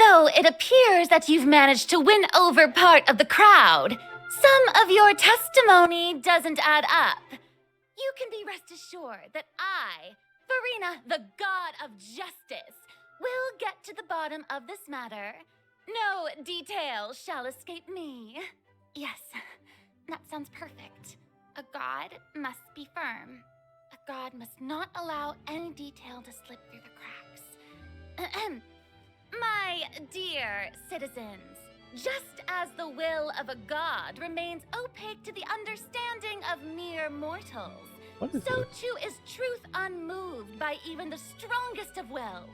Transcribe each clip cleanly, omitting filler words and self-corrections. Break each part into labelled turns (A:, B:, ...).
A: So it appears that you've managed to win over part of the crowd. Some of your testimony doesn't add up. You can be rest assured that I, Farina, the god of justice, will get to the bottom of this matter. No detail shall escape me. Yes, that sounds perfect. A god must be firm. A god must not allow any detail to slip through the cracks. My dear citizens, just as the will of a god remains opaque to the understanding of mere mortals, so too is truth unmoved by even the strongest of wills.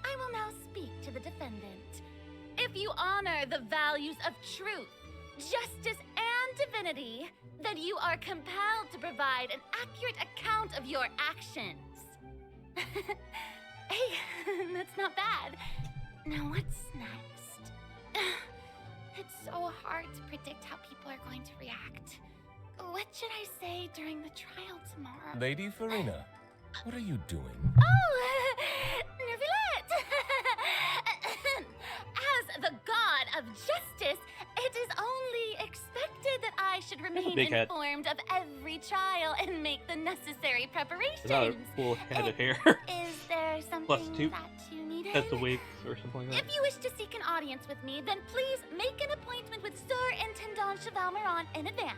A: I will now speak to the defendant. If you honor the values of truth, justice, and divinity, then you are compelled to provide an accurate account of your actions. Hey, that's not bad. Now what's next? It's so hard to predict how people are going to react. What should I say during the trial tomorrow?
B: Lady Farina, what are you doing?
A: Oh, Nervillette! As the god of justice, it is only expected that I should remain informed of every trial and make the necessary preparations.
C: Is that a full head of hair?
A: Is there something
C: +2.
A: that you needed?
C: That's a wig or something like that.
A: If you wish to seek an audience with me, then please make an appointment with Sir Intendant Chevalmeron in advance.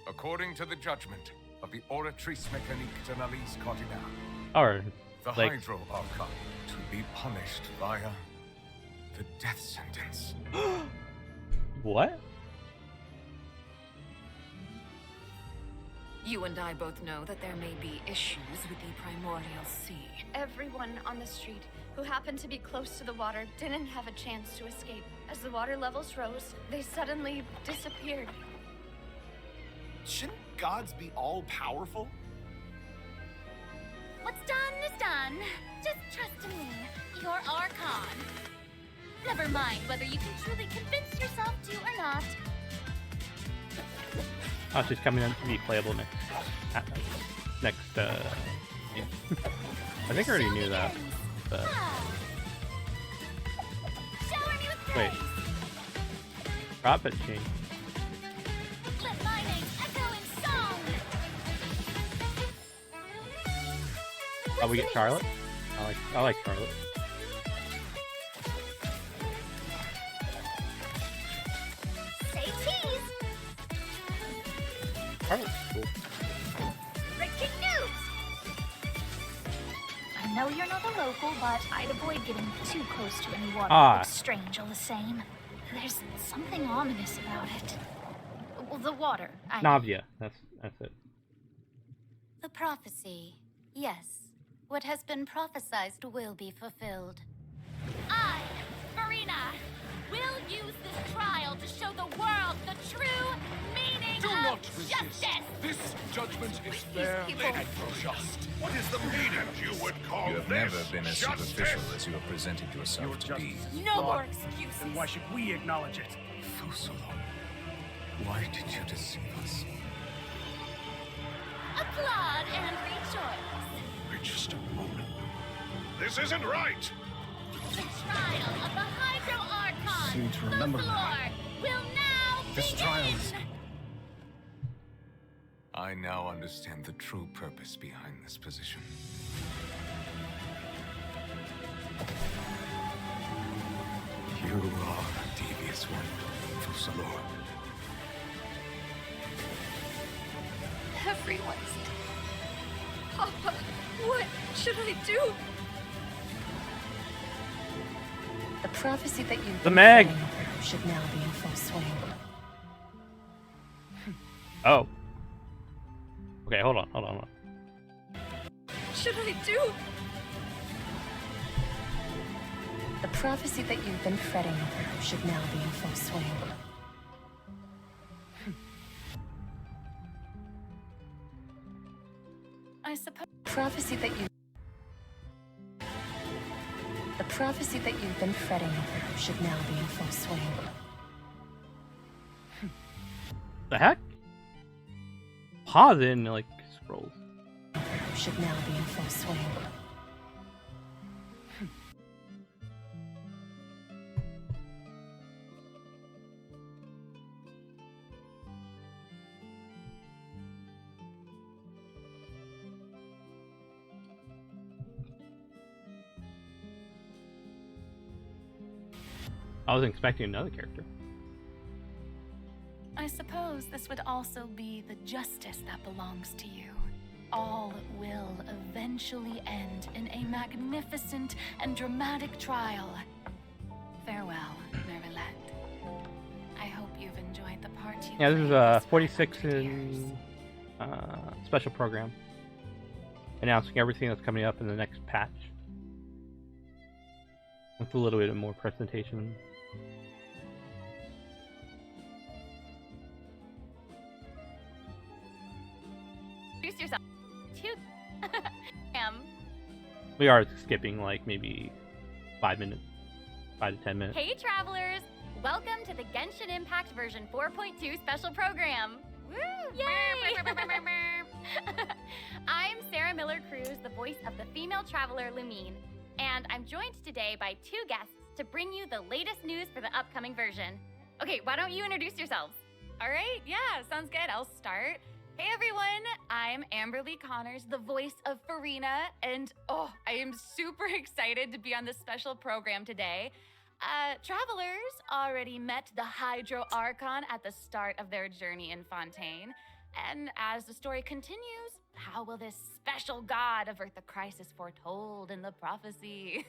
D: According to the judgment of the Oratrice Mécanique de l'Analyse Cardinale,
C: Or,
D: the
C: like,
D: Hydro Archon to be punished via the death sentence.
C: what?
E: You and I both know that there may be issues with the primordial sea.
F: Everyone on the street who happened to be close to the water didn't have a chance to escape. As the water levels rose, they suddenly disappeared.
G: Shouldn't gods be all-powerful?
A: What's done is done. Just trust in me, your Archon. Never mind whether you can truly convince yourself to or not.
C: Oh, she's coming in to be playable next. Yeah. I think I already knew that. But... Wait. Drop it, Shane.
A: Let my name echo in song.
C: Oh, we get Charlotte. I like Charlotte.
A: Say cheese.
C: Charlotte's cool.
A: Breaking news.
H: I know you're not a local, but I'd avoid getting too close to any water.
C: Ah.
H: It's strange all the same. There's something ominous about it. Well, the water.
C: Navia. That's it.
A: The prophecy. Yes. What has been prophesied will be fulfilled. I, Farina, will use this trial to show the world the true meaning
D: Do
A: of
D: not resist.
A: justice.
D: This judgment is fair and just. What is the meaning you would call
I: You have
D: this?
I: never been as
D: Justice?
I: superficial as you have presented yourself to be.
A: No more excuses.
G: Then why should we acknowledge it?
D: Fusolo, why did you deceive us?
A: Applaud and rejoice.
D: For just a moment. This isn't right!
A: The trial of the Hydro Archon,
G: Seem to remember
A: Fusolo, will now
G: This
A: begin.
G: trial is...
D: I now understand the true purpose behind this position. You are a devious one, Fusolo.
F: Everyone's dead. Papa, what should I do?
J: The prophecy that you've
C: The
J: been
C: Meg!
J: praying should now be in full swing.
C: Oh. Okay, hold on.
F: What should I do?
J: The prophecy that you've been fretting over should now be in full swing.
F: I suppose.
J: Prophecy that you... The prophecy that you've been fretting over should now be in full swing.
C: The heck? Pause in like scrolls.
J: Should now be in full swing.
C: I wasn't expecting another character.
K: I suppose this would also be the justice that belongs to you. All will eventually end in a magnificent and dramatic trial. Farewell, Merrilette. I hope you've enjoyed the part you
C: Yeah, this is
K: played
C: 46
K: 500 years.
C: in special program, announcing everything that's coming up in the next patch, with a little bit more presentation.
A: Introduce yourself.
C: We are skipping like maybe 5 minutes, 5 to 10 minutes.
A: Hey, travelers! Welcome to the Genshin Impact version 4.2 special program. Woo! Yay! I'm Sarah Miller-Cruz, the voice of the female traveler Lumine, and I'm joined today by 2 guests to bring you the latest news for the upcoming version. Okay, why don't you introduce yourselves?
F: All right, yeah, sounds good. I'll start. Hey everyone, I'm Amberly Connors, the voice of Farina, and I am super excited to be on this special program today. Travelers already met the Hydro Archon at the start of their journey in Fontaine, and as the story continues, how will this special god avert the crisis foretold in the prophecy?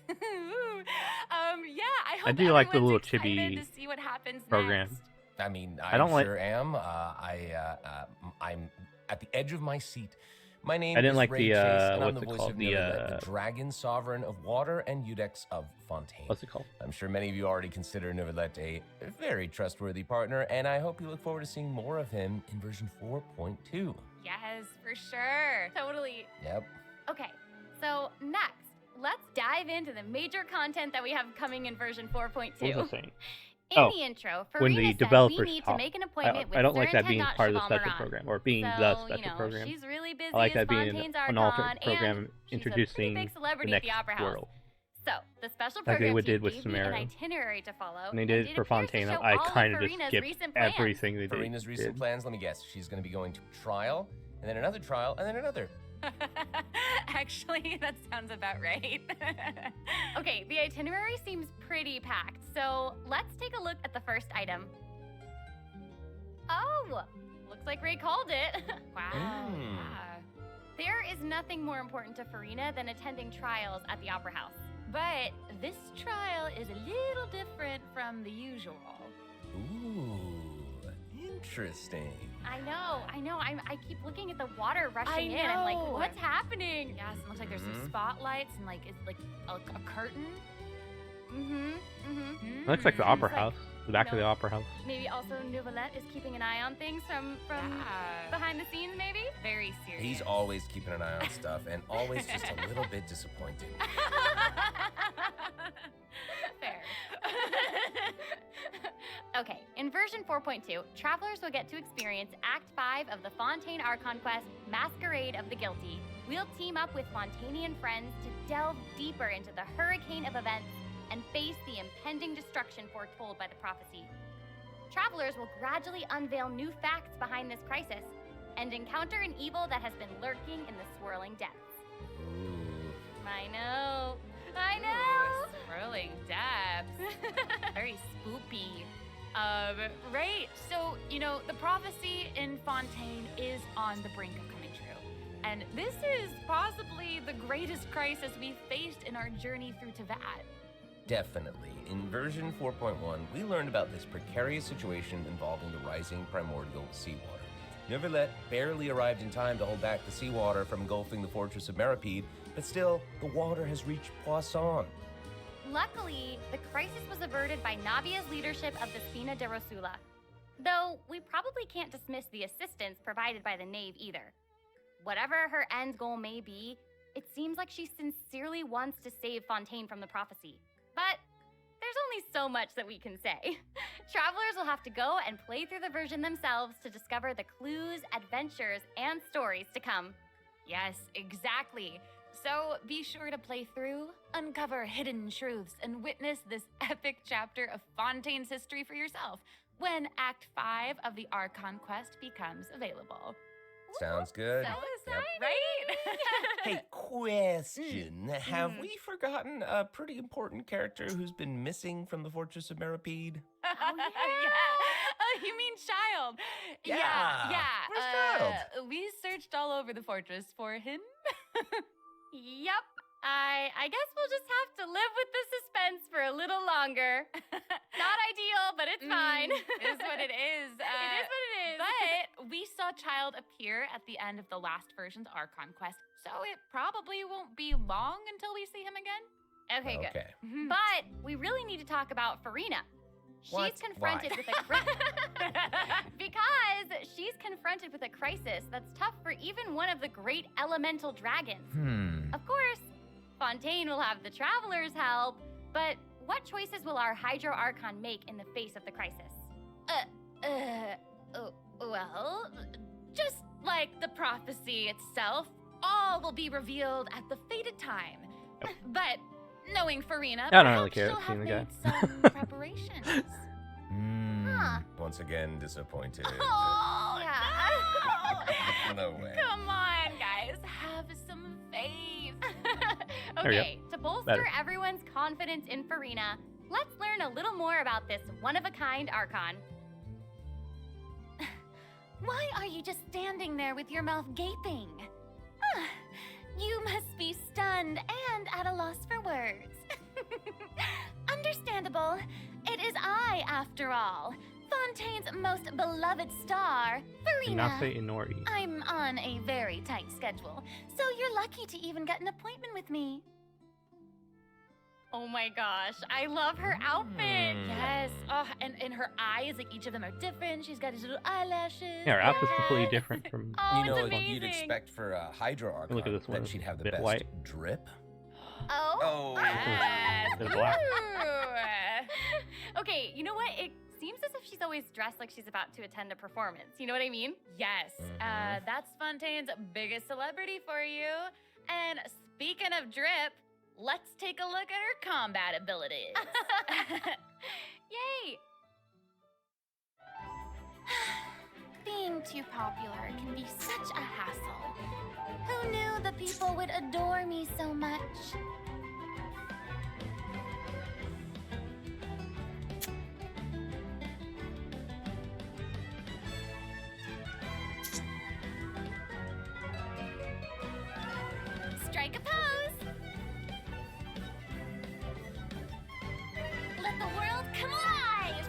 F: I hope
C: I do like the
F: everyone's
C: little
F: excited
C: chibi
F: to see what happens
C: program.
F: next.
B: I mean,
C: I don't
B: sure am. I'm at the edge of my seat. My name
C: I didn't
B: is
C: like
B: Ray
C: the,
B: Chase, and I'm
C: what's
B: the
C: it
B: voice
C: called?
B: of
C: The,
B: Neverlet, the Dragon Sovereign of Water and Udex of Fontaine.
C: What's it called?
B: I'm sure many of you already consider Neverlet a very trustworthy partner, and I hope you look forward to seeing more of him in version 4.2.
F: Yes, for sure. Totally.
B: Yep.
A: Okay, so next, let's dive into the major content that we have coming in version 4.2.
C: What was I saying?
A: In the intro,
C: when
A: Farina
C: the
A: said
C: developers
A: we need to
C: talk.
A: make an appointment with
C: I don't like that being
A: Surintendant
C: part of the
A: Cheval
C: special
A: Moran.
C: program, or being
A: So,
C: the special
A: you know,
C: program.
A: she's really busy
C: I like
A: as
C: that being
A: Fontaine's
C: an
A: Archon,
C: alternate program
A: and
C: introducing
A: she's a pretty big
C: the
A: celebrity
C: next
A: at the Opera House.
C: world.
A: So, the special
C: Like they
A: program
C: did
A: team
C: with
A: gave me an
C: Samara.
A: itinerary to follow.
C: And they did it for
A: appears to
C: Fontaine.
A: show
C: I
A: all
C: kind of just
A: Farina's
C: skipped
A: recent plans.
C: everything they did.
B: Farina's recent plans, let me guess. She's going to be going to trial, and then another trial, and then another.
F: Actually, that sounds about right.
A: Okay, the itinerary seems pretty packed, so let's take a look at the first item. Oh, looks like Ray called it. Wow. Yeah. There is nothing more important to Farina than attending trials at the Opera House. But this trial is a little different from the usual.
B: Ooh, interesting.
A: I know. I keep looking at the water rushing
F: I
A: in. I'm like,
F: know.
A: what's happening?
F: Yes, it looks like there's some spotlights and like it's like a curtain.
C: Looks like the Opera
A: It's like,
C: House. The back of the
A: know,
C: Opera House.
A: Maybe also Neuvillette is keeping an eye on things from behind the scenes, maybe?
F: Very serious.
B: He's always keeping an eye on stuff, and always just a little bit disappointed.
A: Fair. Okay, in version 4.2, travelers will get to experience Act 5 of the Fontaine Archon quest, Masquerade of the Guilty. We'll team up with Fontainian friends to delve deeper into the hurricane of events and face the impending destruction foretold by the prophecy. Travelers will gradually unveil new facts behind this crisis and encounter an evil that has been lurking in the swirling depths.
B: Ooh.
A: I know.
F: Swirling depths. Very spoopy. Right. So, the prophecy in Fontaine is on the brink of coming true. And this is possibly the greatest crisis we've faced in our journey through Tavad.
B: Definitely. In version 4.1, we learned about this precarious situation involving the rising primordial seawater. Neverlet barely arrived in time to hold back the seawater from engulfing the fortress of Meripede, but still, the water has reached Poisson.
A: Luckily, the crisis was averted by Navia's leadership of the Spina de Rosula. Though, we probably can't dismiss the assistance provided by the Knave either. Whatever her end goal may be, it seems like she sincerely wants to save Fontaine from the prophecy. But there's only so much that we can say. Travelers will have to go and play through the version themselves to discover the clues, adventures, and stories to come.
F: Yes, exactly. So be sure to play through, uncover hidden truths, and witness this epic chapter of Fontaine's history for yourself when Act 5 of the Archon quest becomes available.
B: Sounds good.
A: So exciting!
F: Right?
B: Hey, question. Have we forgotten a pretty important character who's been missing from the Fortress of Meripede?
F: Oh, yeah. You mean Child?
B: Yeah. Where's Child?
F: We searched all over the fortress for him.
L: Yep. I guess we'll just have to live with the suspense for a little longer. Not ideal, but it's fine.
F: It is what it is.
L: It is what it is.
F: But we saw Child appear at the end of the last version's Archon quest, so it probably won't be long until we see him again.
L: Okay, good.
B: Okay.
L: But we really need to talk about Farina.
B: What?
L: She's confronted
B: Why?
L: with because she's confronted with a crisis that's tough for even one of the great elemental dragons. Of course, Fontaine will have the Traveler's help, but what choices will our Hydro Archon make in the face of the crisis?
A: Well, just like the prophecy itself, all will be revealed at the fated time. But knowing Farina,
C: I don't really
A: perhaps
C: care
A: she'll
C: about
A: have
C: seeing the guy.
A: made some preparations.
B: Once again, disappointed.
A: Oh, yeah.
B: No way.
F: Come on, guys. Have some faith.
C: There we go.
L: Okay, to bolster
C: Better.
L: everyone's confidence in Farina, let's learn a little more about this one-of-a-kind Archon.
A: Why are you just standing there with your mouth gaping? You must be stunned and at a loss for words. Understandable. It is I, after all, Fontaine's most beloved star, Farina.
C: Inase Inori.
A: I'm on a very tight schedule, so you're lucky to even get an appointment with me.
L: Oh my gosh, I love her outfit.
A: Yes. Oh, and her eyes, like each of them are different. She's got these little eyelashes.
C: Yeah, her outfit's completely
A: Yes.
C: different from.
L: Oh,
B: You know,
L: it's
B: like
L: amazing.
B: you'd expect for a Hydro Archon,
C: Look at this one,
B: that she'd have the
C: bit
B: best
C: white.
B: drip.
L: Oh.
B: Oh.
F: Yes.
C: They're black.
L: Okay, you know what? It seems as if she's always dressed like she's about to attend a performance. You know what I mean?
F: Yes.
B: Mhm.
F: That's Fontaine's biggest celebrity for you. And speaking of drip, let's take a look at her combat abilities.
L: Yay!
A: Being too popular can be such a hassle. Who knew the people would adore me so much?
L: Strike a pose!
A: Let the world come alive!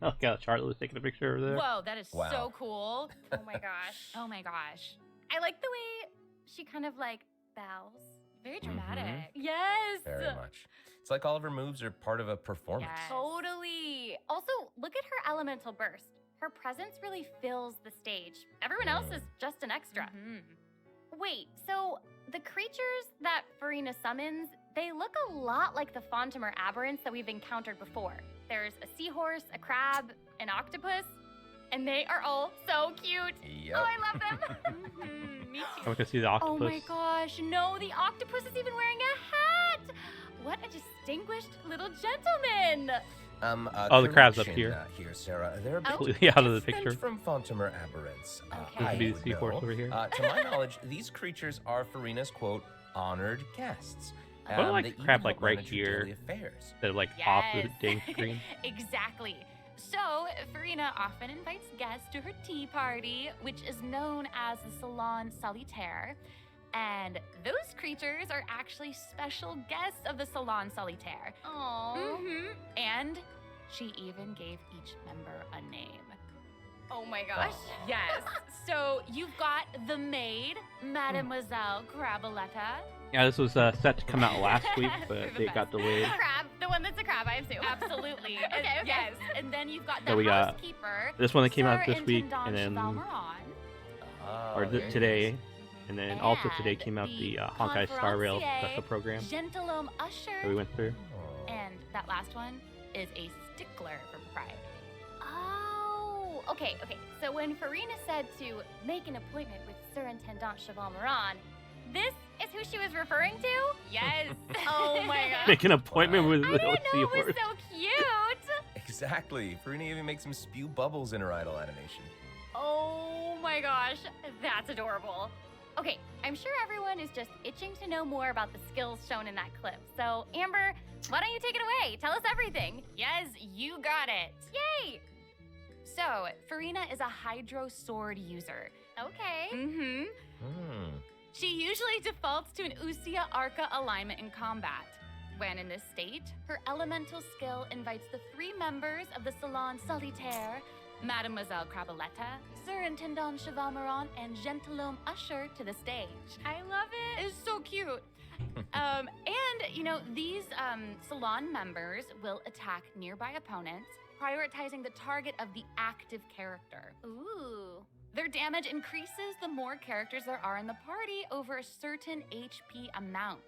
C: Look how Charlotte was taking a picture over there.
F: Whoa, that is
B: Wow.
F: so cool.
L: Oh my gosh.
F: Oh my gosh.
L: I like the way she kind of like bows.
F: Very dramatic.
L: Yes!
B: Very much. It's like all of her moves are part of a performance.
F: Yes.
L: Totally. Also, look at her elemental burst. Her presence really fills the stage. Everyone else is just an extra.
F: Mhm.
L: Wait, so the creatures that Farina summons, they look a lot like the Fontamer aberrants that we've encountered before. There's a seahorse, a crab, an octopus, and they are all so cute.
B: Yep.
L: Oh, I love them.
F: Me
C: I
F: too.
C: want to see the octopus.
L: Oh my gosh, no, the octopus is even wearing a hat. What a distinguished little gentleman.
C: Oh, the crab's up
B: correction,
C: here.
B: Here, Sarah. They're a bit
C: Completely out of the
B: different
C: picture.
B: from Fontamer aberrants.
L: Okay.
C: This would be
B: I
C: the
B: would
C: seahorse
B: know.
C: over here.
B: To my knowledge, these creatures are Farina's, quote, honored guests.
C: What about, like,
B: they even
C: crab,
B: help
C: like, right
B: manage her
C: here?
B: daily affairs.
C: They're like off the
F: Yes.
C: dang screen.
F: Exactly. So, Farina often invites guests to her tea party, which is known as the Salon Solitaire. And those creatures are actually special guests of the Salon Solitaire.
L: Aww.
F: And she even gave each member a name.
L: Oh my gosh.
F: Yes. So you've got the maid, Mademoiselle Craboletta.
C: Yeah, this was set to come out last week,
F: They're
C: but
F: the
C: it got
F: best.
C: delayed.
L: Crab, the one that's a crab, I assume.
F: Absolutely.
L: Okay, okay.
F: Yes. And then you've got the
C: So we got
F: housekeeper.
C: This one that came out
F: Sir
C: this week,
F: Intendant
C: and then
F: Valmeron.
C: or
B: there it
C: today,
B: is.
C: and then also today
F: And
C: came out the
F: the
C: Honkai Star Rail
F: conferencier,
C: special program
F: Gentilhomme Usher.
C: that we went through.
B: Oh.
F: And that last one is a stickler for propriety.
L: Oh, okay. So when Farina said to make an appointment with Sir Intendant Chevalmeron, this is who she was referring to?
F: Yes.
L: Oh my god.
C: Make an appointment with
L: I
C: the
L: didn't know it was
C: seahorse.
L: so cute.
B: Exactly. Farina even makes him spew bubbles in her idol animation.
L: Oh my gosh, that's adorable. Okay, I'm sure everyone is just itching to know more about the skills shown in that clip. So, Amber, why don't you take it away? Tell us everything.
F: Yes, you got it.
L: Yay!
F: So, Farina is a Hydro Sword user.
L: Okay.
F: Mm-hmm. She usually defaults to an Usia Arca alignment in combat. When in this state, her elemental skill invites the 3 members of the Salon Solitaire, Mademoiselle Crabaletta, Surintendant Chevaumeron, and Gentilhomme Usher to the stage.
L: I love it.
F: It's so cute. And, you know, these Salon members will attack nearby opponents, prioritizing the target of the active character.
L: Ooh.
F: Their damage increases the more characters there are in the party over a certain HP amount.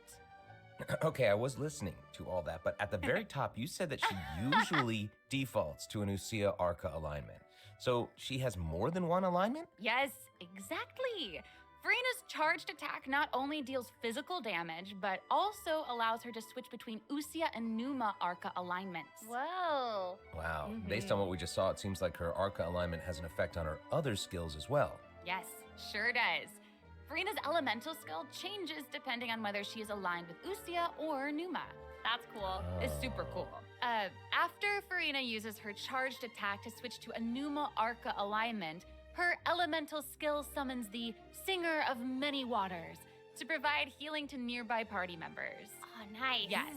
B: Okay, I was listening to all that, but at the very top, you said that she usually defaults to an Usia Arca alignment. So she has more than one alignment?
F: Yes, exactly. Farina's charged attack not only deals physical damage, but also allows her to switch between Usia and Numa Arca alignments.
L: Whoa.
B: Wow. Based on what we just saw, it seems like her Arca alignment has an effect on her other skills as well.
F: Yes, sure does. Farina's elemental skill changes depending on whether she is aligned with Usia or Numa.
L: That's cool.
F: It's super cool. After Farina uses her charged attack to switch to a Numa Arca alignment, her elemental skill summons the Singer of Many Waters to provide healing to nearby party members.
L: Oh, nice.
F: Yes.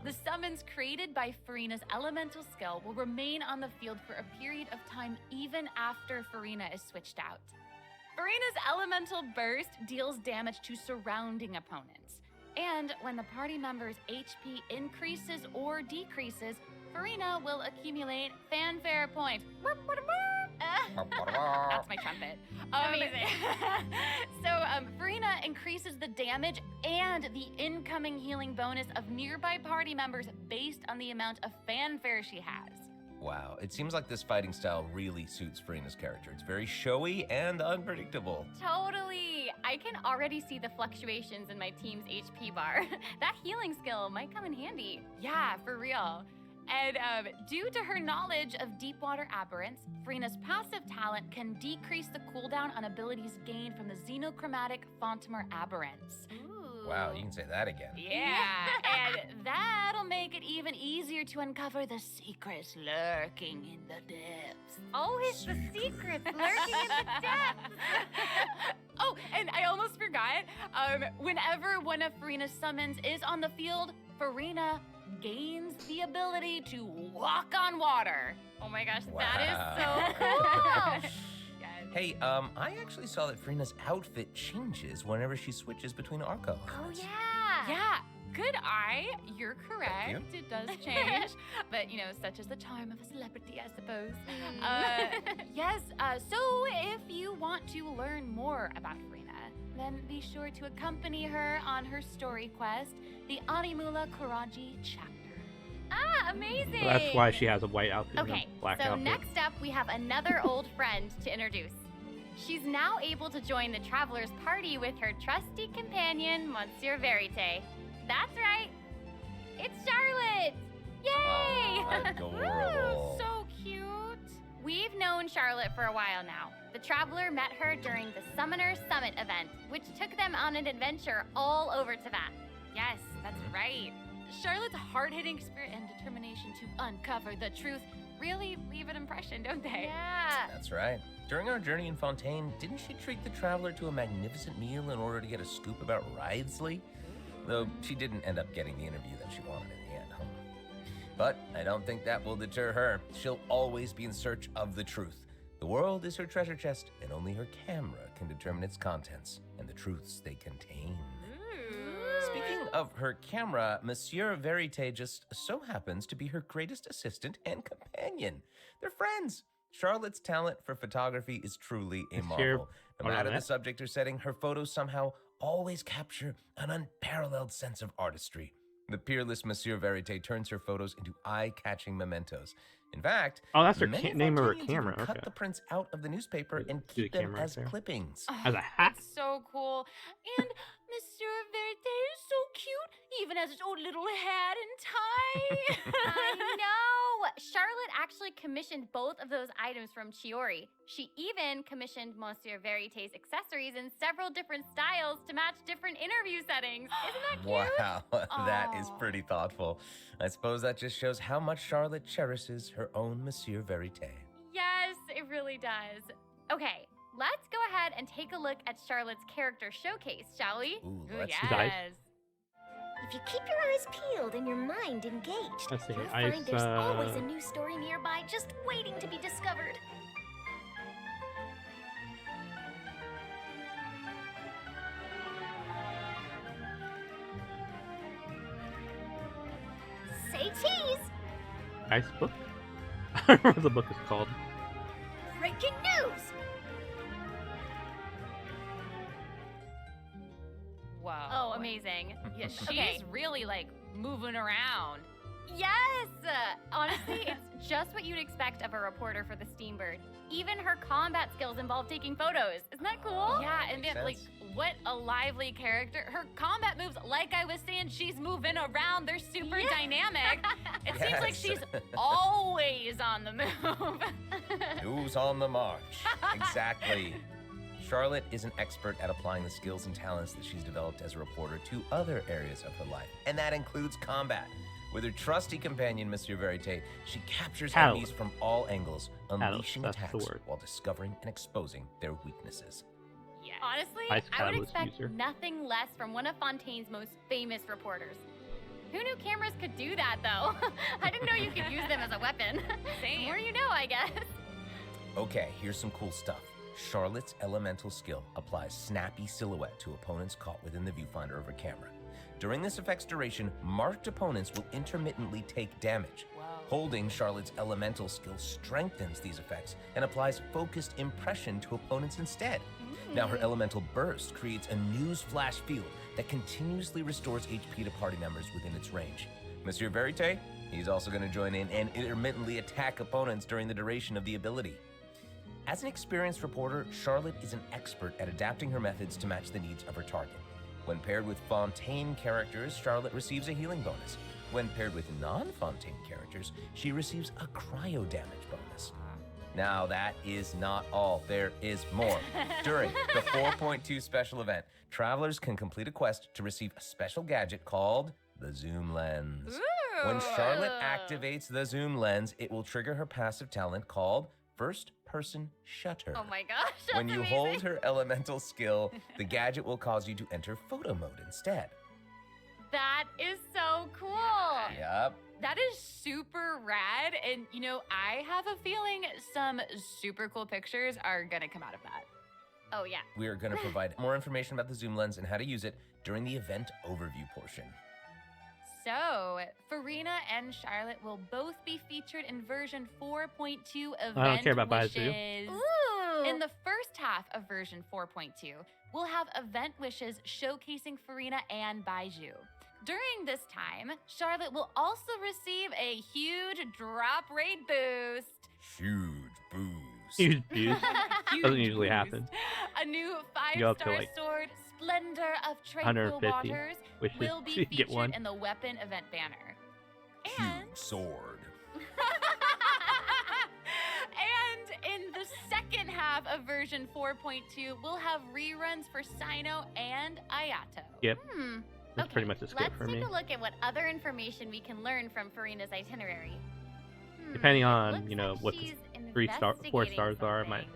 F: The summons created by Farina's elemental skill will remain on the field for a period of time even after Farina is switched out. Farina's elemental burst deals damage to surrounding opponents. And when the party member's HP increases or decreases, Farina will accumulate fanfare points. That's my trumpet.
L: Amazing.
F: Farina increases the damage and the incoming healing bonus of nearby party members based on the amount of fanfare she has.
B: Wow, it seems like this fighting style really suits Farina's character. It's very showy and unpredictable.
L: Totally. I can already see the fluctuations in my team's HP bar. That healing skill might come in handy.
F: Yeah, for real. And due to her knowledge of deep water aberrants, Farina's passive talent can decrease the cooldown on abilities gained from the xenochromatic Fontamer aberrants.
L: Ooh.
B: Wow, you can say that again.
F: Yeah, and that'll make it even easier to uncover the secrets lurking in the depths.
L: Oh, it's the secrets lurking in the depths.
F: Oh, and I almost forgot. Whenever one of Farina's summons is on the field, Farina gains the ability to walk on water.
L: Oh my gosh,
B: Wow.
L: that is so cool.
B: Hey, I actually saw that Farina's outfit changes whenever she switches between Arca
L: Oh
B: alignments.
L: yeah.
F: Yeah, good eye. You're correct.
B: Thank
F: It does change. But, you know, such is the charm of a celebrity, I suppose. Yes, so if you want to learn more about Farina, then be sure to accompany her on her story quest, the Animula Kuraji chapter.
L: Ah, amazing.
C: So that's why she has a white outfit and
L: Okay,
C: a black
L: so
C: outfit.
L: next up we have another old friend to introduce. She's now able to join the Traveler's party with her trusty companion, Monsieur Verite. That's right, it's Charlotte! Yay!
B: Adorable.
F: So cute.
L: We've known Charlotte for a while now. The Traveler met her during the Summoner Summit event, which took them on an adventure all over Teyvat.
F: Yes, that's right. Charlotte's hard-hitting spirit and determination to uncover the truth really leave an impression, don't they?
L: Yeah.
B: That's right. During our journey in Fontaine, didn't she treat the traveler to a magnificent meal in order to get a scoop about Ridesley? Though she didn't end up getting the interview that she wanted in the end, huh? But I don't think that will deter her. She'll always be in search of the truth. The world is her treasure chest, and only her camera can determine its contents and the truths they contain. Speaking of her camera, Monsieur Verite just so happens to be her greatest assistant and companion. They're friends. Charlotte's talent for photography is truly a marvel. No matter the subject or setting, her photos somehow always capture an unparalleled sense of artistry. The peerless Monsieur Verite turns her photos into eye-catching mementos. In fact,
C: oh, that's her
B: many
C: name of her
B: Fontanians
C: camera.
B: even
C: Okay.
B: cut the prints out of the newspaper and
C: Do the
B: keep them
C: camera
B: as
C: right there.
B: clippings.
C: As a hat?
F: That's so cool. And Monsieur Verite is so cute, even has his own little hat and tie.
L: I know. Charlotte actually commissioned both of those items from Chiori. She even commissioned Monsieur Verité's accessories in several different styles to match different interview settings. Isn't that cute?
B: Wow, that is pretty thoughtful. I suppose that just shows how much Charlotte cherishes her own Monsieur Verité.
L: Yes, it really does. Okay, let's go ahead and take a look at Charlotte's character showcase, shall we?
B: Ooh, let's
C: Nice.
H: If you keep your eyes peeled and your mind engaged,
C: Let's see,
H: you'll
C: ice,
H: find there's always a new story nearby just waiting to be discovered. Say cheese!
C: Ice book? I don't remember what the book is called.
H: Breaking news!
F: Whoa.
L: Oh, amazing.
F: Yeah, she's
L: Okay.
F: really like moving around.
L: Yes! Honestly, it's just what you'd expect of a reporter for the Steambird. Even her combat skills involve taking photos. Isn't that cool?
F: Yeah, and
B: Makes
F: then like
B: sense.
F: what a lively character. Her combat moves, like I was saying, she's moving around. They're super dynamic. It seems like
B: Yes.
F: she's always on the move.
B: Who's on the march? Exactly. Charlotte is an expert at applying the skills and talents that she's developed as a reporter to other areas of her life, and that includes combat. With her trusty companion, Monsieur Verité, she captures enemies from all angles, unleashing
C: that's the
B: attacks
C: word.
B: while discovering and exposing their weaknesses.
F: Yes.
L: Honestly,
C: Ice
L: I would
C: Catalyst
L: expect
C: user.
L: nothing less from one of Fontaine's most famous reporters. Who knew cameras could do that, though? I didn't know you could use them as a weapon.
F: Same.
L: The more you know, I guess.
B: Okay, here's some cool stuff. Charlotte's elemental skill applies snappy silhouette to opponents caught within the viewfinder of her camera. During this effect's duration, marked opponents will intermittently take damage. Holding Charlotte's elemental skill strengthens these effects and applies focused impression to opponents instead. Now her elemental burst creates a news flash field that continuously restores HP to party members within its range. Monsieur Verité, he's also going to join in and intermittently attack opponents during the duration of the ability. As an experienced reporter, Charlotte is an expert at adapting her methods to match the needs of her target. When paired with Fontaine characters, Charlotte receives a healing bonus. When paired with non-Fontaine characters, she receives a cryo damage bonus. Now that is not all, there is more. During the 4.2 special event, travelers can complete a quest to receive a special gadget called the Zoom Lens. When Charlotte activates the Zoom Lens, it will trigger her passive talent called First Person Shutter.
L: Oh my gosh, that's
B: When you
L: amazing.
B: hold her elemental skill, the gadget will cause you to enter photo mode instead.
L: That is so cool.
B: Yep.
F: That is super rad. And, you know, I have a feeling some super cool pictures are going to come out of that.
L: Oh, yeah.
B: We are going to provide more information about the Zoom Lens and how to use it during the event overview portion.
F: So, Farina and Charlotte will both be featured in version 4.2 event
C: I don't care about
F: wishes.
C: Baizu.
L: Ooh.
F: In the first half of version 4.2, we'll have event wishes showcasing Farina and Baiju. During this time, Charlotte will also receive a huge drop rate boost.
B: Huge boost.
C: Huge views.
F: Huge
C: Doesn't usually
F: boost.
C: happen.
F: A new
C: Go up to,
F: 5-star
C: like,
F: sword, Splendor of Tranquil
C: 150
F: Waters,
C: wishes
F: will be
C: to get
F: featured
C: one.
F: in the weapon event banner.
B: Huge sword.
F: And in the second half of version 4.2, we'll have reruns for Sino and Ayato.
C: Yep. That's
L: Okay,
C: pretty much a skip
L: let's
C: for
L: take
C: me.
L: a look at what other information we can learn from Farina's itinerary.
C: Depending
L: it
C: on,
L: looks
C: you know,
L: like
C: what the
L: she's
C: 4 stars are, it
L: investigating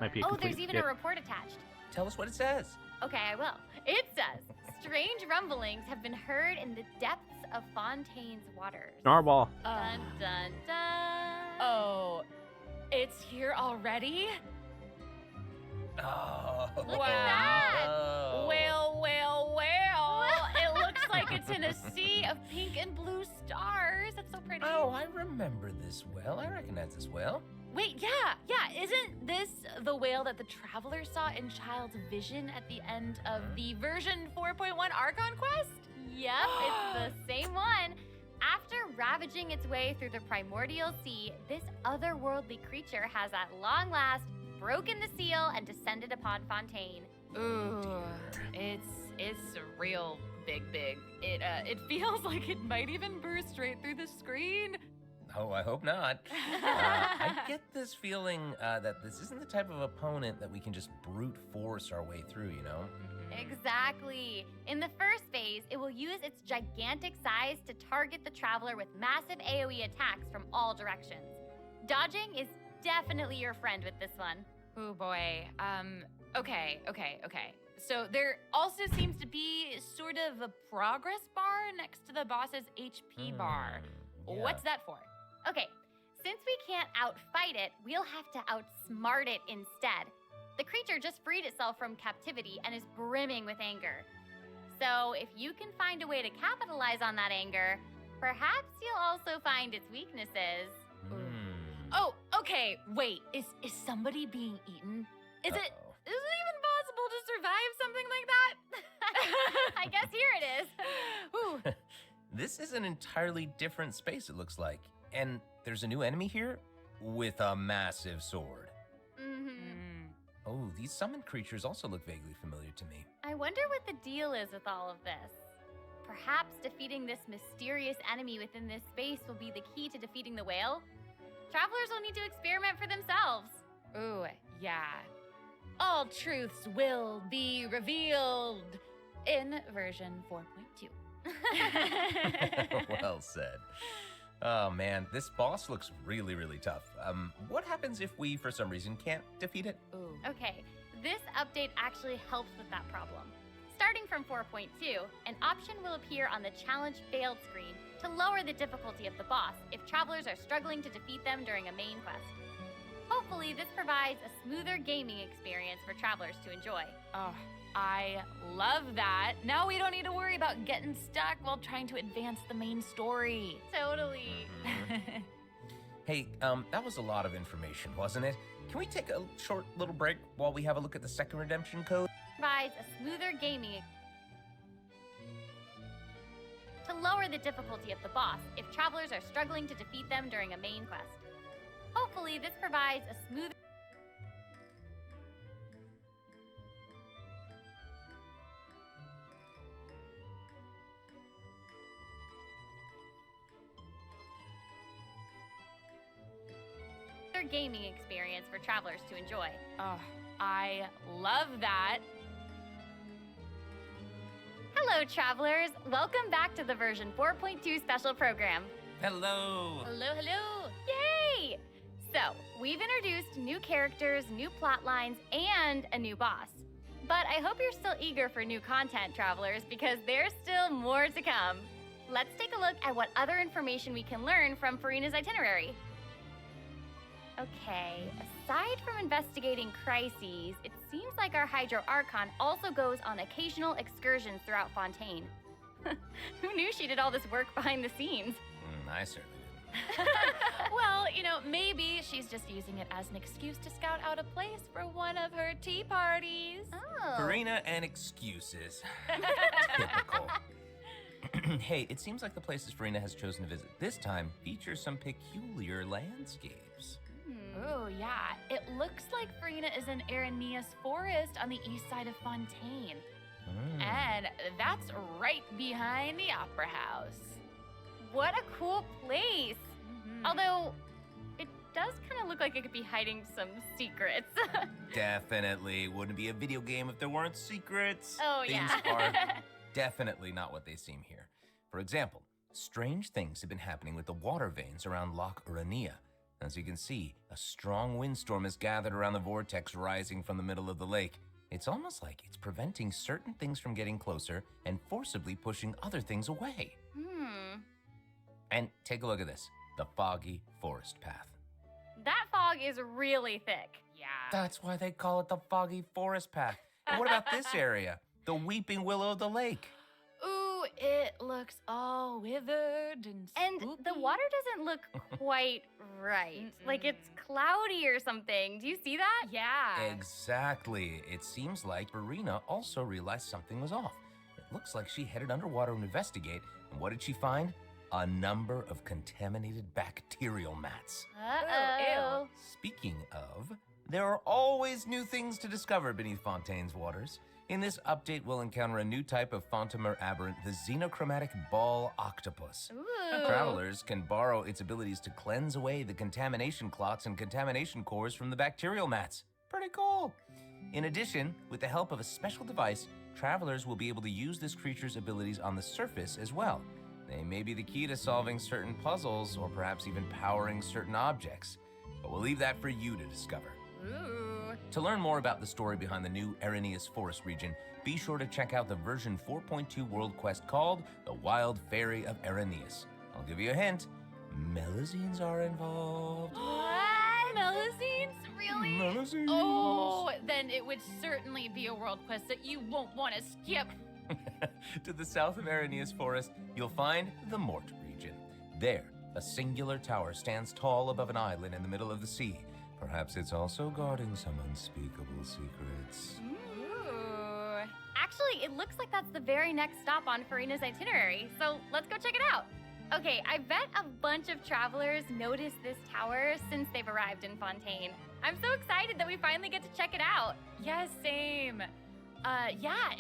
C: might be a
L: Oh,
C: complete
L: there's even
C: skip.
L: a report attached.
B: Tell us what it says.
L: Okay, I will. It says, strange rumblings have been heard in the depths of Fontaine's waters.
C: Narwhal.
L: Dun, dun, dun.
F: Oh, it's here already?
B: Oh.
L: Look at that.
B: Oh.
F: Well, well, well. It looks like it's in a sea of pink and blue stars. That's so pretty.
B: Oh, I remember this well. I recognize this well.
F: Wait, yeah. Isn't this the whale that the traveler saw in Child's vision at the end of the version 4.1 Archon quest?
L: Yep, it's the same one. After ravaging its way through the primordial sea, this otherworldly creature has at long last broken the seal and descended upon Fontaine.
F: Ooh, it's real big. It feels like it might even burst right through the screen.
B: Oh, I hope not. I get this feeling that this isn't the type of opponent that we can just brute force our way through, you know?
L: Exactly. In the first phase, it will use its gigantic size to target the traveler with massive AoE attacks from all directions. Dodging is definitely your friend with this one.
F: Oh boy. Okay. So there also seems to be sort of a progress bar next to the boss's HP bar.
B: Yeah.
F: What's that for?
L: Okay, since we can't outfight it, we'll have to outsmart it instead. The creature just freed itself from captivity and is brimming with anger. So if you can find a way to capitalize on that anger, perhaps you'll also find its weaknesses.
F: Oh, okay. Wait, is somebody being eaten? Is it even possible to survive something like that?
L: I guess here it is.
F: Ooh.
B: This is an entirely different space, it looks like. And there's a new enemy here with a massive sword. Oh, these summoned creatures also look vaguely familiar to me.
L: I wonder what the deal is with all of this. Perhaps defeating this mysterious enemy within this space will be the key to defeating the whale? Travelers will need to experiment for themselves.
F: Ooh, yeah. All truths will be revealed in version 4.2.
B: Well said. Oh man, this boss looks really, really tough. What happens if we, for some reason, can't defeat it?
F: Ooh.
L: Okay, this update actually helps with that problem. Starting from 4.2, an option will appear on the Challenge Failed screen to lower the difficulty of the boss if travelers are struggling to defeat them during a main quest. Hopefully, this provides a smoother gaming experience for travelers to enjoy.
F: Oh, I love that. Now we don't need to worry about getting stuck while trying to advance the main story.
L: Totally.
B: Hey, that was a lot of information, wasn't it? Can we take a short little break while we have a look at the second redemption code?
L: Provides a smoother gaming to lower the difficulty of the boss if travelers are struggling to defeat them during a main quest. Hopefully, this provides a smoother gaming experience for travelers to enjoy.
F: Oh, I love that.
L: Hello, travelers. Welcome back to the version 4.2 special program.
B: Hello.
L: Hello. Yay! So, we've introduced new characters, new plot lines, and a new boss. But I hope you're still eager for new content, travelers, because there's still more to come. Let's take a look at what other information we can learn from Furina's itinerary. Okay, aside from investigating crises, it seems like our Hydro Archon also goes on occasional excursions throughout Fontaine. Who knew she did all this work behind the scenes?
B: I certainly didn't.
F: Well, maybe she's just using it as an excuse to scout out a place for one of her tea parties.
L: Oh.
B: Farina and excuses. Typical. Hey, it seems like the places Farina has chosen to visit this time feature some peculiar landscapes.
F: Oh, yeah. It looks like Farina is in Aranea's forest on the east side of Fontaine. And that's right behind the Opera House.
L: What a cool place! Although, it does kind of look like it could be hiding some secrets.
B: Definitely. Wouldn't be a video game if there weren't secrets.
L: Oh,
B: Things
L: yeah.
B: are definitely not what they seem here. For example, strange things have been happening with the water veins around Loch Aranea. As you can see, a strong windstorm has gathered around the vortex rising from the middle of the lake. It's almost like it's preventing certain things from getting closer and forcibly pushing other things away. And take a look at this, the foggy forest path.
L: That fog is really thick.
F: Yeah.
B: That's why they call it the foggy forest path. And what about this area? The weeping willow of the lake.
F: Ooh, it looks all withered and spooky.
L: And the water doesn't look quite right. Like it's cloudy or something. Do you see that?
F: Yeah.
B: Exactly. It seems like Farina also realized something was off. It looks like she headed underwater to investigate. And what did she find? A number of contaminated bacterial mats.
L: Uh-oh.
F: Ew.
B: Speaking of, there are always new things to discover beneath Fontaine's waters. In this update, we'll encounter a new type of Fontamer aberrant, the xenochromatic ball octopus.
L: Ooh.
B: Travelers can borrow its abilities to cleanse away the contamination clots and contamination cores from the bacterial mats. Pretty cool. In addition, with the help of a special device, travelers will be able to use this creature's abilities on the surface as well. They may be the key to solving certain puzzles or perhaps even powering certain objects. But we'll leave that for you to discover.
F: Ooh.
B: To learn more about the story behind the new Arrhenius Forest region, be sure to check out the version 4.2 world quest called The Wild Fairy of Arrhenius. I'll give you a hint. Melazines are involved.
F: What? Melazines? Really?
B: Melazines.
F: Oh, then it would certainly be a world quest that you won't want to skip.
B: To the south of Arrhenius Forest, you'll find the Mort region. There, a singular tower stands tall above an island in the middle of the sea. Perhaps it's also guarding some unspeakable secrets.
F: Ooh.
L: Actually, it looks like that's the very next stop on Farina's itinerary, so let's go check it out. Okay, I bet a bunch of travelers noticed this tower since they've arrived in Fontaine. I'm so excited that we finally get to check it out.
F: Yeah, same.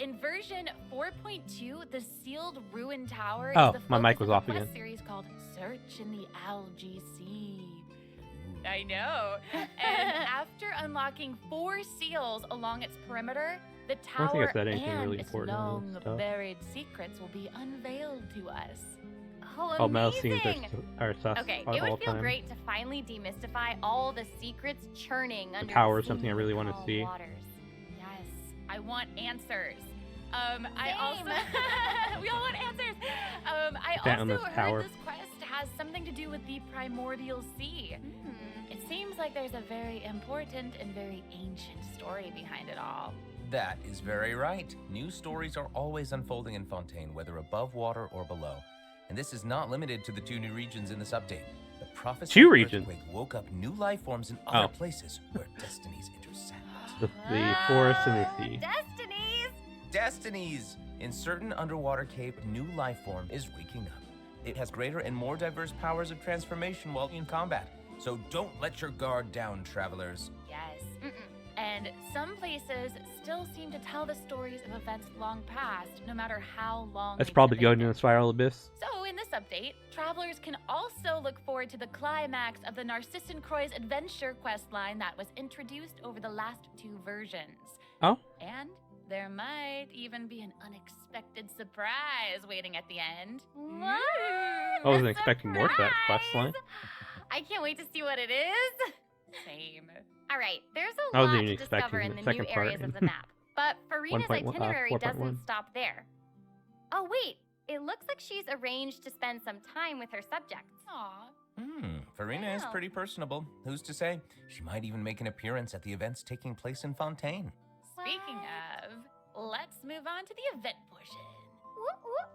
F: In version 4.2, the sealed ruin tower
C: Oh,
F: is the
C: my
F: focus
C: mic was
F: of a
C: off
F: quest
C: again.
F: series called Search in the Algae Sea. I know. And after unlocking 4 seals along its perimeter, the
C: I don't think
F: tower
C: I said anything
F: and
C: really
F: its
C: important in this
F: long
C: stuff.
F: buried secrets will be unveiled to us.
L: Oh,
C: All
L: amazing!
C: Melazines are sus
L: Okay,
C: all
L: it would feel
C: time.
L: great to finally demystify all the secrets churning under
C: tower is
L: the
C: something I really want to
L: calm
C: see.
L: waters.
F: Yes, I want answers. I also
L: Same.
F: we all want answers. I
C: That on
F: also
C: this
F: heard
C: tower.
F: this quest has something to do with the primordial sea. It seems like there's a very important and very ancient story behind it all.
B: That is very right. New stories are always unfolding in Fontaine, whether above water or below. And this is not limited to the 2 new regions in this update. The prophecy
C: 2
B: of
C: regions?
B: earthquake woke up new life forms in other
C: Oh.
B: places where destinies intersect.
C: The forest and the sea.
L: Destinies!
B: Destinies! In certain underwater cave, new life form is waking up. It has greater and more diverse powers of transformation while in combat. So don't let your guard down, travelers.
F: Yes. And some places still seem to tell the stories of events long past, no matter how long
C: That's
F: they've
C: probably
F: been
C: going in
F: abandoned.
C: the spiral abyss.
F: So, in this update, travelers can also look forward to the climax of the Narcissan Croy's adventure questline that was introduced over the last 2 versions.
C: Oh?
F: And there might even be an unexpected surprise waiting at the end.
L: What?
C: I wasn't expecting more to that quest line.
L: I can't wait to see what it is.
F: Same.
L: All right, there's a
C: I wasn't
L: lot
C: even
L: to discover
C: expecting
L: in
C: the
L: the new
C: second part.
L: areas of the map. But Farina's
C: 1.1
L: itinerary
C: 4.1.
L: doesn't stop there. Oh, wait. It looks like she's arranged to spend some time with her subjects.
F: Aw.
B: Farina is
L: Wow.
B: pretty personable. Who's to say? She might even make an appearance at the events taking place in Fontaine.
F: Speaking of, let's move on to the event portion.
L: Whoop, whoop.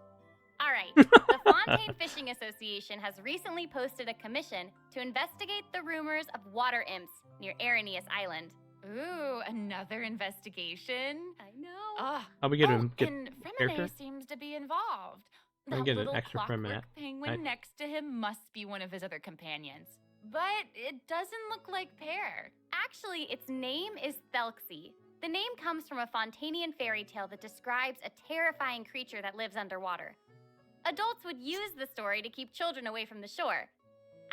L: All right, the Fontaine Fishing Association has recently posted a commission to investigate the rumors of water imps near Arrhenius Island.
F: Ooh, another investigation.
L: I know.
F: Ah,
C: How we get him? Get
F: and
C: character?
F: Fremine seems to be involved.
C: Let me
F: That
C: get an
F: little
C: extra
F: clockwork
C: Fremine.
F: penguin
C: I-
F: next to him must be one of his other companions. But it doesn't look like Pear.
L: Actually, its name is Thelxie. The name comes from a Fontanian fairy tale that describes a terrifying creature that lives underwater. Adults would use the story to keep children away from the shore.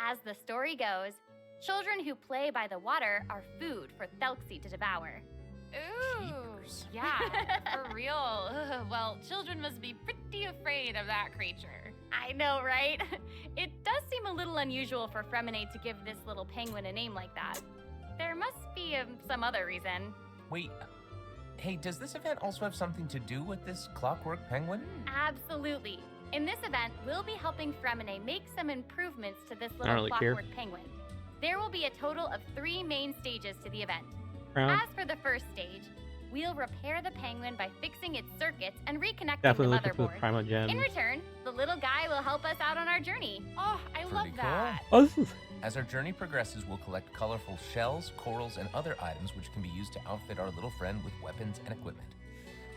L: As the story goes, children who play by the water are food for Thelxie to devour.
F: Ooh, yeah, for real. Ugh, well, children must be pretty afraid of that creature.
L: I know, right? It does seem a little unusual for Fremine to give this little penguin a name like that. There must be some other reason.
B: Wait, hey, does this event also have something to do with this clockwork penguin?
L: Absolutely. In this event, we'll be helping Fremine make some improvements to this
C: don't
L: little
C: really care.
L: clockwork penguin. There will be a total of 3 main stages to the event.
C: Crown.
L: As for the first stage, we'll repair the penguin by fixing its circuits and reconnecting
C: Definitely
L: the
C: looking for the
L: motherboard.
C: primal gems.
L: In return, the little guy will help us out on our journey.
F: Oh, I love
B: Pretty
F: that.
C: Oh, this is
B: As our journey progresses, we'll collect colorful shells, corals, and other items which can be used to outfit our little friend with weapons and equipment.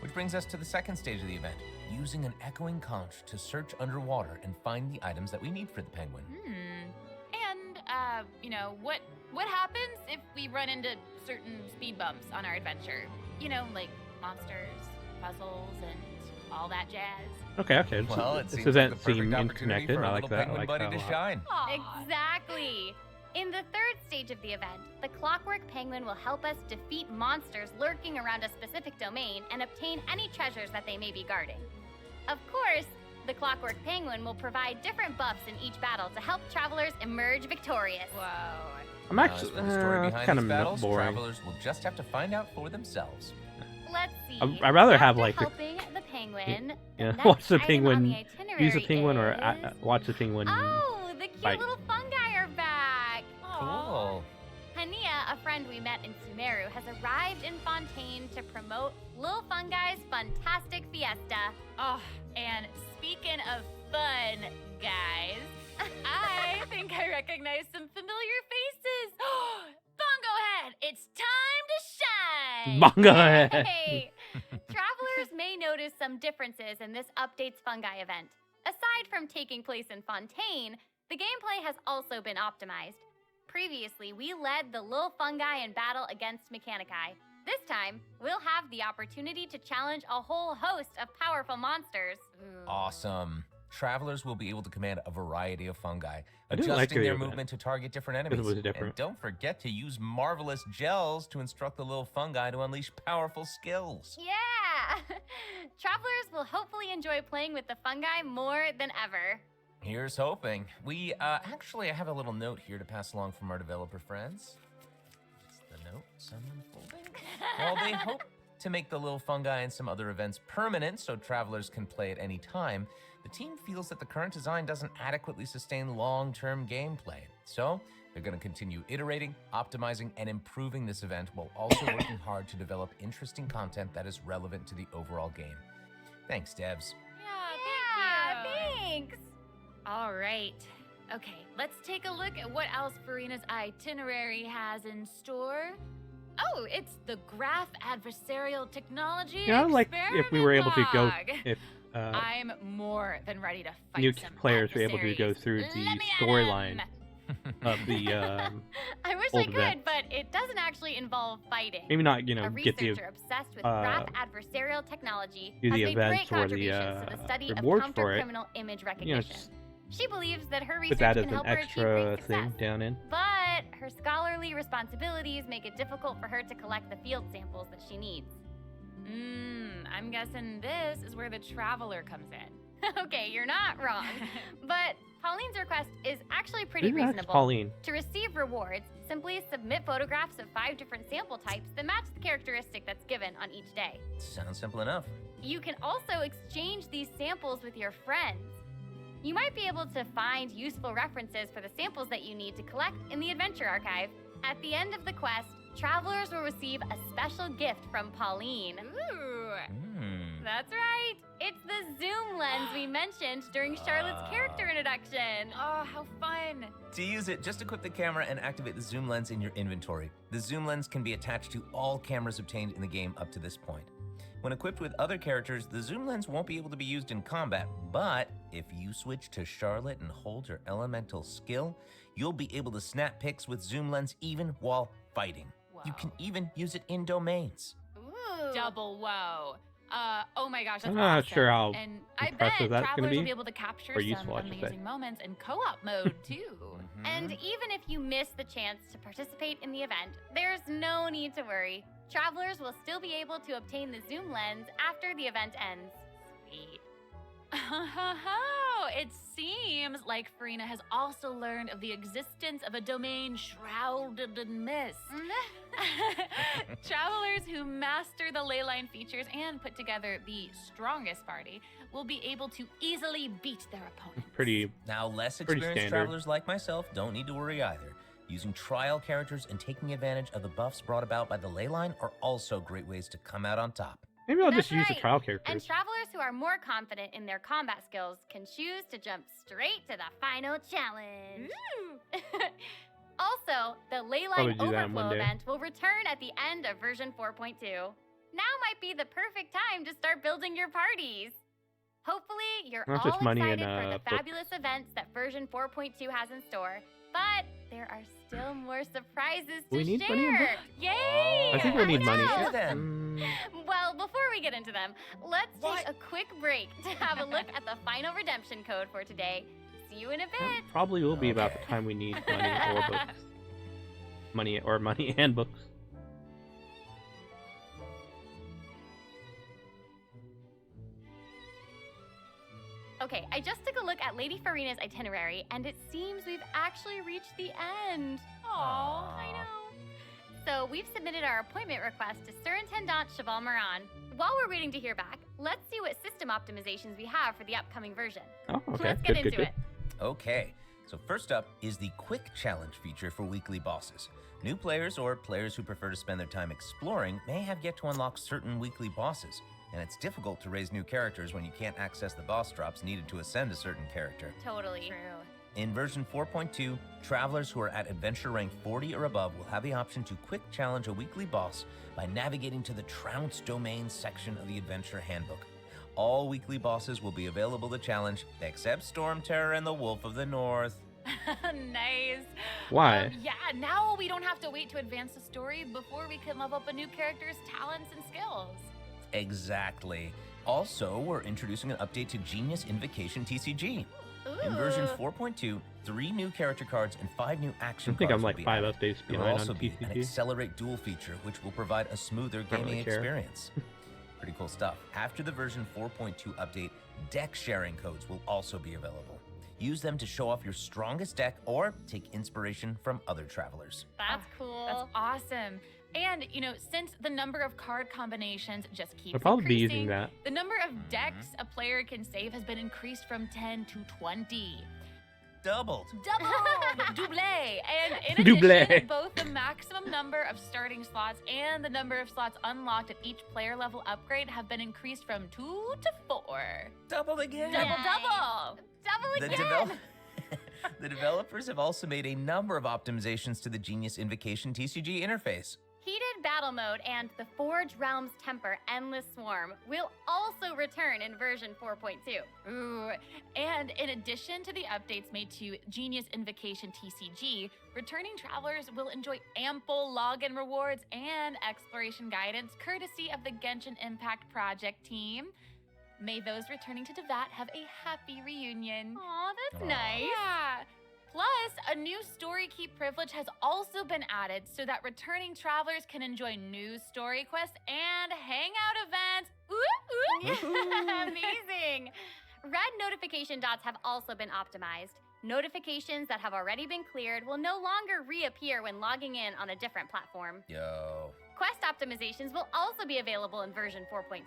B: Which brings us to the second stage of the event, using an echoing conch to search underwater and find the items that we need for the penguin.
F: And, what happens if we run into certain speed bumps on our adventure? You know, like monsters, puzzles and all that jazz.
C: Okay.
B: Well, it
C: This
B: seems
C: event
B: like the perfect
C: seemed
B: opportunity
C: interconnected.
B: for a
C: I like
B: little
C: that. I
B: penguin
C: like
B: buddy
C: that a
B: to
C: lot.
B: shine.
L: Exactly. In the third stage of the event, the Clockwork Penguin will help us defeat monsters lurking around a specific domain and obtain any treasures that they may be guarding. Of course, the Clockwork Penguin will provide different buffs in each battle to help travelers emerge victorious.
F: Whoa.
C: I'm actually
B: As for the story behind
C: kind
B: these
C: of
B: battles,
C: boring.
B: travelers will just have to find out for themselves.
L: Let's see.
C: I'd rather have
L: After
C: like the
L: helping the penguin.
C: yeah,
L: the
C: watch the
L: next item on
C: penguin
L: the
C: use the
L: itinerary
C: penguin or
L: is-
C: watch the penguin.
L: Oh, the cute
C: fight.
L: little fungi are back.
B: Cool.
L: Hania, a friend we met in Sumeru, has arrived in Fontaine to promote Lil Fungi's Fantastic Fiesta.
F: Oh, and speaking of fun, guys, I think I recognize some familiar faces. Bongo Head, it's time to shine!
C: Bongo Head.
L: Hey! Travelers may notice some differences in this update's fungi event. Aside from taking place in Fontaine, the gameplay has also been optimized. Previously, we led the Lil Fungi in battle against Mechanici. This time, we'll have the opportunity to challenge a whole host of powerful monsters.
B: Awesome. Travelers will be able to command a variety of fungi,
C: I do
B: adjusting
C: like the
B: their
C: event.
B: movement to target different
C: It
B: enemies.
C: was different.
B: And don't forget to use marvelous gels to instruct the little fungi to unleash powerful skills.
L: Yeah! Travelers will hopefully enjoy playing with the fungi more than ever.
B: Here's hoping. We actually I have a little note here to pass along from our developer friends. It's the note someone folding. While they hope to make the little fungi and some other events permanent so travelers can play at any time, the team feels that the current design doesn't adequately sustain long-term gameplay. So they're going to continue iterating, optimizing, and improving this event while also working hard to develop interesting content that is relevant to the overall game. Thanks, devs.
F: Yeah,
L: Thanks!
F: All right. Okay, let's take a look at what else Farina's itinerary has in store. Oh, it's the Graph Adversarial Technology
C: Yeah, like if we were able to go,
F: Experiment Log.
C: if
F: I'm more than ready to fight
C: new
F: some
C: players were able to go
F: adversaries.
C: through
F: Let
C: the
F: me at 'em.
C: storyline of the
L: I wish
C: old
L: I could,
C: event.
L: but it doesn't actually involve fighting.
C: Maybe not,
L: A
C: get the
L: researcher obsessed with graph adversarial technology
C: do
L: has
C: the
L: made
C: events
L: great
C: or the
L: contributions to the study of
C: rewards for it.
L: counter-criminal image recognition.
C: just
L: She believes that her
C: put
L: research
C: that
L: can
C: as an
L: help her achieve
C: extra
L: great
C: thing
L: success.
C: down in.
L: But her scholarly responsibilities make it difficult for her to collect the field samples that she needs.
F: I'm guessing this is where the traveler comes in.
L: Okay, you're not wrong. But Pauline's request is actually pretty
C: Maybe that's
L: reasonable.
C: Pauline.
L: To receive rewards, simply submit photographs of 5 different sample types that match the characteristic that's given on each day.
B: Sounds simple enough.
L: You can also exchange these samples with your friends. You might be able to find useful references for the samples that you need to collect in the Adventure Archive. At the end of the quest, travelers will receive a special gift from Pauline.
F: Ooh.
L: That's right. It's the zoom lens we mentioned during Charlotte's character introduction.
F: Oh, how fun.
B: To use it, just equip the camera and activate the zoom lens in your inventory. The zoom lens can be attached to all cameras obtained in the game up to this point. When equipped with other characters, the zoom lens won't be able to be used in combat, but if you switch to Charlotte and hold her elemental skill, you'll be able to snap pics with zoom lens even while fighting. You can even use it in domains.
L: Ooh.
F: Double whoa. Oh my gosh, that's
C: I'm not
F: awesome.
C: sure how
F: And I bet
C: impressive that's gonna
F: travelers will
C: be,
F: be able to capture
C: or
F: some
C: useful, I should say.
F: amazing moments in co-op mode too.
L: And even if you miss the chance to participate in the event, there's no need to worry. Travelers will still be able to obtain the zoom lens after the event ends.
F: Sweet. It seems like Farina has also learned of the existence of a domain shrouded in mist. Travelers who master the leyline features and put together the strongest party will be able to easily beat their opponents.
B: Now, less
C: pretty
B: experienced
C: standard.
B: travelers like myself don't need to worry either. Using trial characters and taking advantage of the buffs brought about by the leyline are also great ways to come out on top.
C: Maybe I'll
L: That's
C: just use the
L: right.
C: trial
L: And
C: characters.
L: travelers who are more confident in their combat skills can choose to jump straight to the final challenge. Also, the
C: Probably
L: Leyline
C: do that on
L: Overflow
C: Monday.
L: event will return at the end of version 4.2. Now might be the perfect time to start building your parties. Hopefully, you're
C: Not
L: all
C: just money
L: excited
C: and,
L: for the
C: books.
L: fabulous events that version 4.2 has in store. But there are still more surprises
C: Do
L: to
C: we need
L: share.
C: money in books?
L: Yay!
C: I think we'll need money.
L: know.
B: Then.
L: Well, before we get into them, let's take a quick break to have a look at the final redemption code for today. See you in a bit.
C: Probably will be about the time we need money or books. Money and books.
L: Okay, I just took a look at Lady Farina's itinerary, and it seems we've actually reached the end.
F: Aw, I know.
L: So we've submitted our appointment request to Surintendant Cheval Moran. While we're waiting to hear back, let's see what system optimizations we have for the upcoming version.
C: Oh, okay.
L: Let's get
C: Good,
L: into
C: good.
L: it.
B: Okay, so first up is the Quick Challenge feature for weekly bosses. New players or players who prefer to spend their time exploring may have yet to unlock certain weekly bosses, and it's difficult to raise new characters when you can't access the boss drops needed to ascend a certain character.
L: Totally.
F: True.
B: In version 4.2, travelers who are at adventure rank 40 or above will have the option to quick challenge a weekly boss by navigating to the Trounce Domain section of the Adventure Handbook. All weekly bosses will be available to challenge, except Storm Terror and the Wolf of the North.
F: Nice.
C: Why?
F: Yeah, now we don't have to wait to advance the story before we can level up a new character's talents and skills.
B: Exactly. Also, we're introducing an update to Genius Invocation TCG. In version 4.2, 3 new character cards and 5 new action
C: I think
B: cards
C: I'm
B: will
C: like
B: be
C: 5
B: added.
C: updates
B: There will
C: behind
B: also
C: on
B: be an
C: TCG.
B: Accelerate Duel feature, which will provide a smoother
C: Don't
B: gaming
C: really care.
B: experience. Pretty cool stuff. After the version 4.2 update, deck sharing codes will also be available. Use them to show off your strongest deck or take inspiration from other travelers.
L: That's cool.
F: That's awesome. And, since the number of card combinations just keeps
C: I'll probably be
F: increasing,
C: using that.
F: the number of decks a player can save has been increased from 10 to 20.
B: Doubled.
F: Double! And in
C: Double.
F: addition, both the maximum number of starting slots and the number of slots unlocked at each player level upgrade have been increased from 2 to 4.
B: Doubled again.
F: Double!
L: Double
B: The,
L: again.
B: the developers have also made a number of optimizations to the Genius Invocation TCG interface.
L: Heated Battle Mode and the Forge Realms Temper Endless Swarm will also return in version 4.2.
F: Ooh, and in addition to the updates made to Genius Invocation TCG, returning travelers will enjoy ample login rewards and exploration guidance courtesy of the Genshin Impact Project team. May those returning to Devat have a happy reunion.
L: Aw, that's
B: Aw.
L: nice.
F: Yeah. Plus, a new story keep privilege has also been added so that returning travelers can enjoy new story quests and hangout events.
L: Amazing. Red notification dots have also been optimized. Notifications that have already been cleared will no longer reappear when logging in on a different platform.
B: Yo.
L: Quest optimizations will also be available in version 4.2.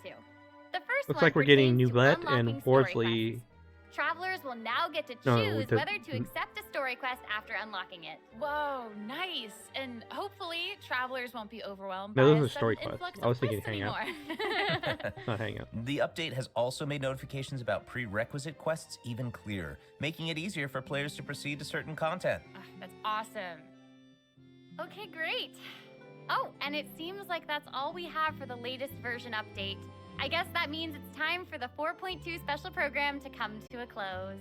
L: The first
C: Looks
L: one
C: like we're getting
L: pertains to
C: Newlet
L: unlocking
C: and
L: story
C: Worsley.
L: quests. Travelers will now get to
C: No,
L: choose
C: the-
L: whether to accept a story quest after unlocking it.
F: Whoa, nice. And hopefully, travelers won't be overwhelmed
C: No,
F: by
C: those
F: a
C: are story
F: sudden
C: quests.
F: influx
C: I was
F: of
C: thinking
F: quests
C: hangout.
F: anymore.
C: Not hangout.
B: The update has also made notifications about prerequisite quests even clearer, making it easier for players to proceed to certain content.
F: That's awesome.
L: Okay, great. Oh, and it seems like that's all we have for the latest version update. I guess that means it's time for the 4.2 special program to come to a close.